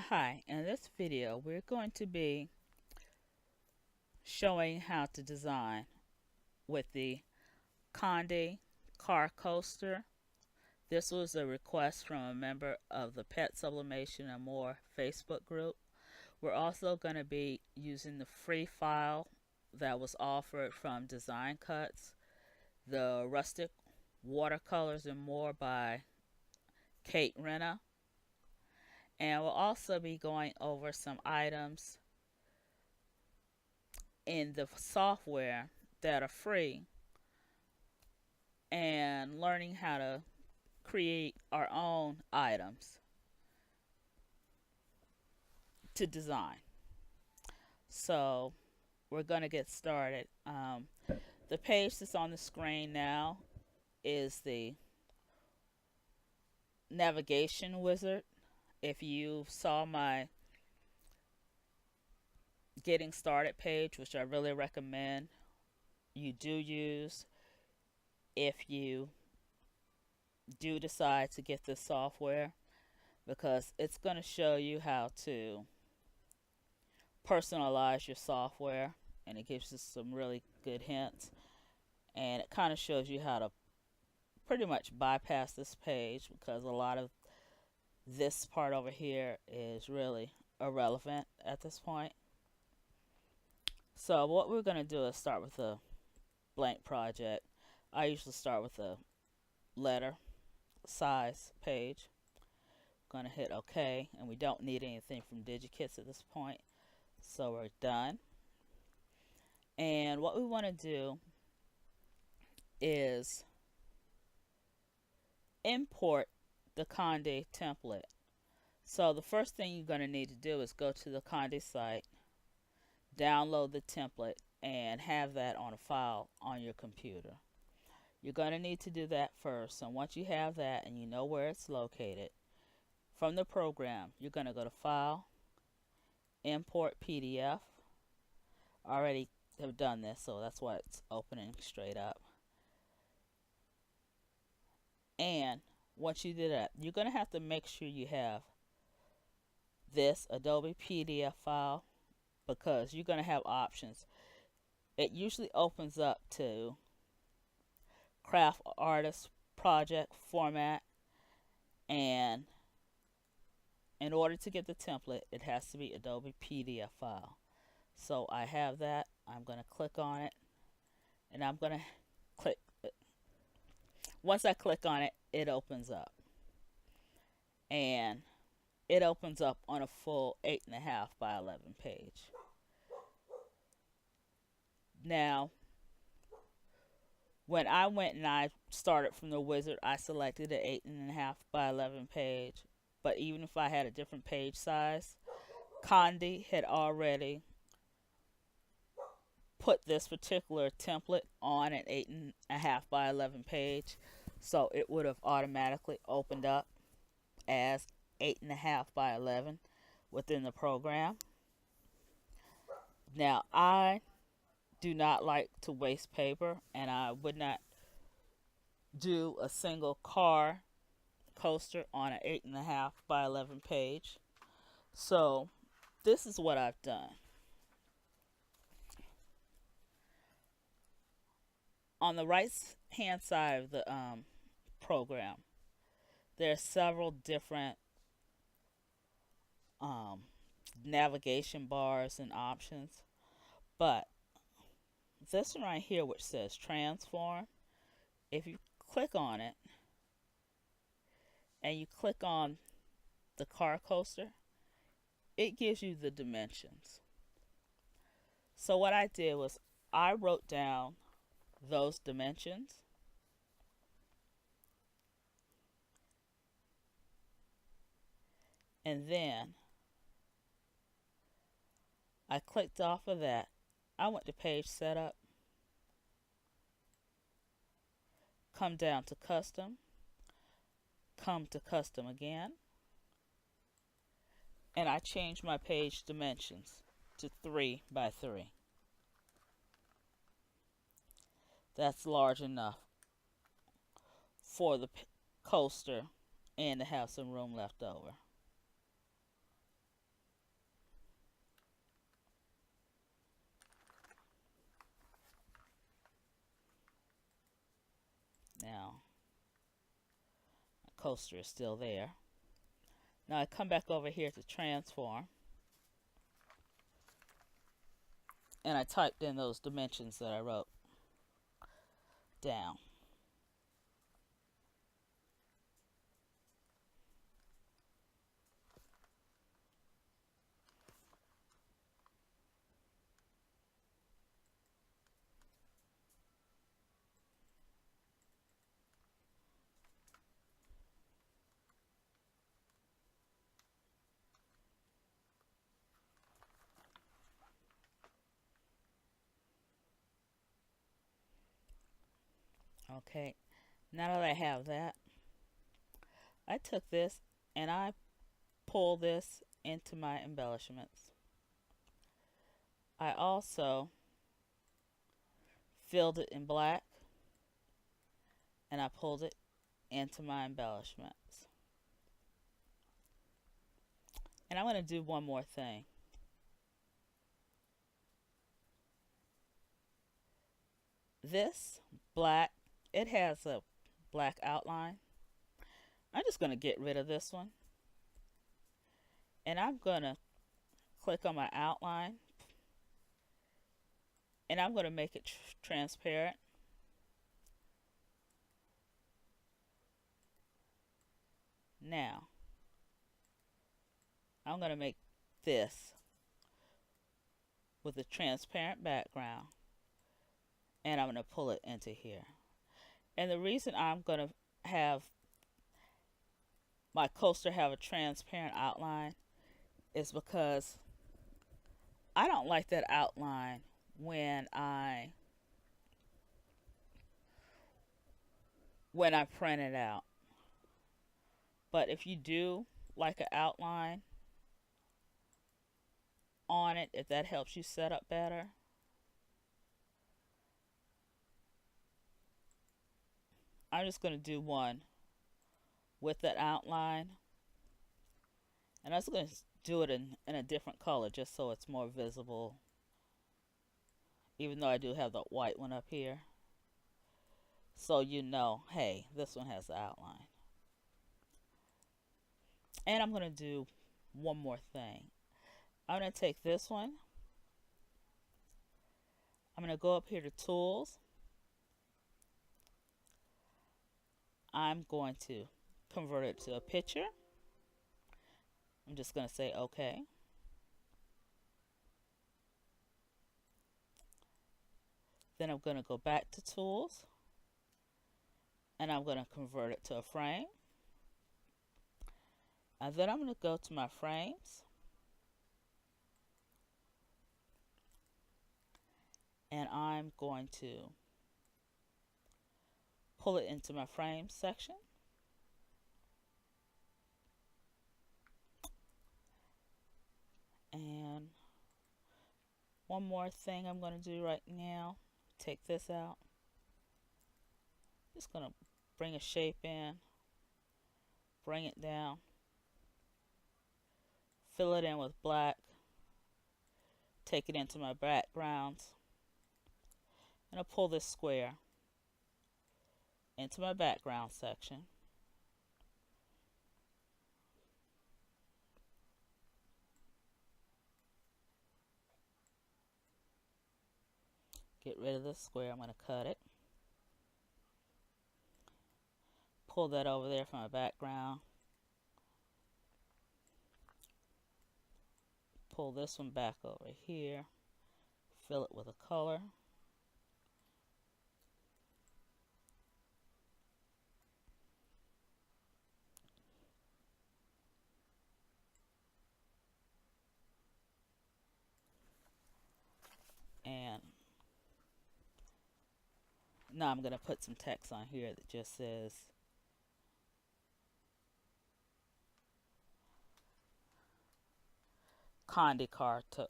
Hi, in this video we're going to be showing how to design with the Conde car coaster. This was a request from a member of the Pet Sublimation and More Facebook group. We're also going to be using the free file that was offered from Design Cuts, the Rustic Watercolors and More by Kate Renna. And we'll also be going over some items in the software that are free and learning how to create our own items to design. So we're going to get started. The page that's on the screen now is the navigation wizard. If you saw my getting started page, which I really recommend you do use if you do decide to get this software, because it's going to show you how to personalize your software, and it gives you some really good hints, and it kind of shows you how to pretty much bypass this page because a lot of this part over here is really irrelevant at this point. So what we're going to do is start with a blank project. I usually start with a letter size page. Going to hit OK, and we don't need anything from digikits at this point, so we're done. And what we want to do is import the Conde template. So the first thing you're going to need to do is go to the Conde site, download the template, and have that on a file on your computer. You're going to need to do that first, and once you have that and you know where it's located, from the program you're going to go to File, Import PDF. I already have done this, so that's why it's opening straight up. And once you do that, you're going to have to make sure you have this Adobe PDF file, because you're going to have options. It usually opens up to craft artist project format, and in order to get the template it has to be Adobe PDF file. So I have that. I'm going to click on it, and I'm going to click. Once I click on it, it opens up, and it opens up on a full 8.5 by 11 page. Now, when I went and I started from the wizard, I selected an 8.5 by 11 page. But even if I had a different page size, Conde had already put this particular template on an 8.5 by 11 page, so it would have automatically opened up as 8.5 by 11 within the program. Now, I do not like to waste paper, and I would not do a single car coaster on an 8.5 by 11 page. So this is what I've done. On the right hand side of the program, there are several different navigation bars and options, but this one right here, which says transform, if you click on it and you click on the car coaster, it gives you the dimensions. So what I did was I wrote down those dimensions, and then I clicked off of that. I went to page setup, come down to custom, come to custom again, and I changed my page dimensions to 3 by 3. That's large enough for the coaster and to have some room left over. Now, my coaster is still there. Now I come back over here to transform, and I typed in those dimensions that I wrote down. Okay, now that I have that, I took this and I pulled this into my embellishments. I also filled it in black and I pulled it into my embellishments. And I'm going to do one more thing. This black, it has a black outline. I'm just going to get rid of this one. And I'm going to click on my outline. And I'm going to make it transparent. Now, I'm going to make this with a transparent background. And I'm going to pull it into here. And the reason I'm going to have my coaster have a transparent outline is because I don't like that outline when I print it out. But if you do like an outline on it, if that helps you set up better, I'm just going to do one with that outline. And I'm just going to do it in a different color just so it's more visible. Even though I do have the white one up here. So you know, hey, this one has the outline. And I'm going to do one more thing. I'm going to take this one. I'm going to go up here to Tools. I'm going to convert it to a picture. I'm just going to say OK. Then I'm going to go back to Tools. And I'm going to convert it to a frame. And then I'm going to go to my frames. And I'm going to pull it into my frame section. And one more thing I'm going to do right now. Take this out. Just going to bring a shape in. Bring it down. Fill it in with black. Take it into my backgrounds. And I'll pull this square into my background section. Get rid of this square. I'm going to cut it. Pull that over there from my background. Pull this one back over here. Fill it with a color. And now I'm going to put some text on here that just says Conde Coaster.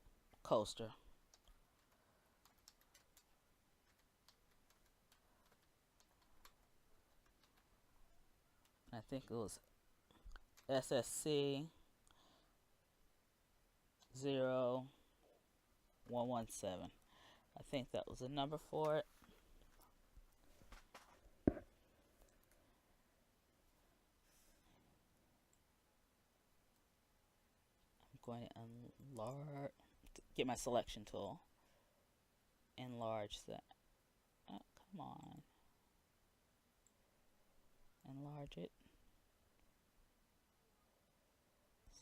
I think it was SSC 0117. I think that was the number for it. going to enlarge, get my selection tool, enlarge that. Oh, come on. Enlarge it.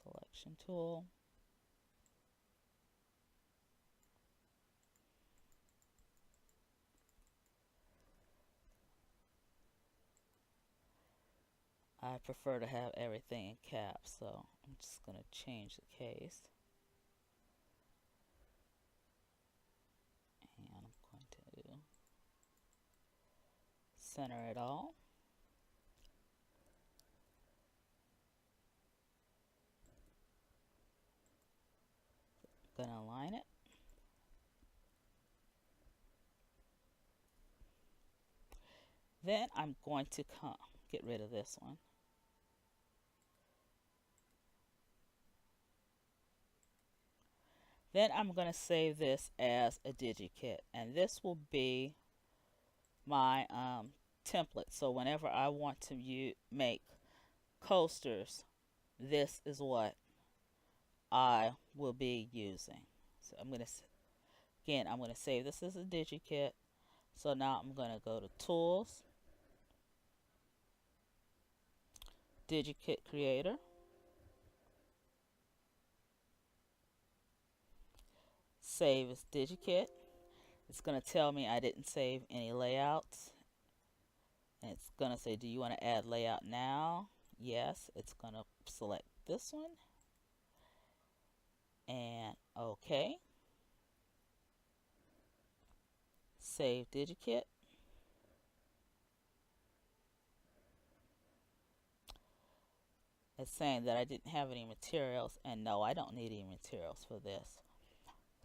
Selection tool. I prefer to have everything in caps, so I'm just going to change the case. And I'm going to center it all. Going to align it. Then I'm going to get rid of this one. Then I'm going to save this as a digikit, and this will be my template. So whenever I want to make coasters, this is what I will be using. So I'm going to save this as a digikit. So now I'm going to go to Tools, Digikit Creator, save as digikit. It's going to tell me I didn't save any layouts. And it's going to say, do you want to add layout now? Yes. It's going to select this one. And OK. Save digikit. It's saying that I didn't have any materials, and no, I don't need any materials for this.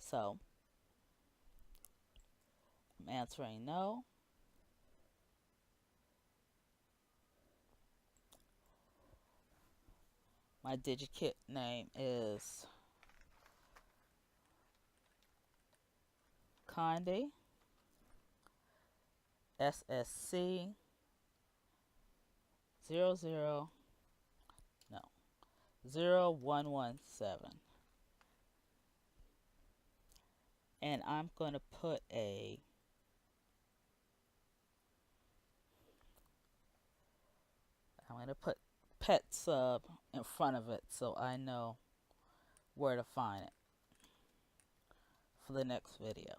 So I'm answering no. My digikit name is CONDE SSC 0117. And I'm going to put pet sub in front of it so I know where to find it for the next video.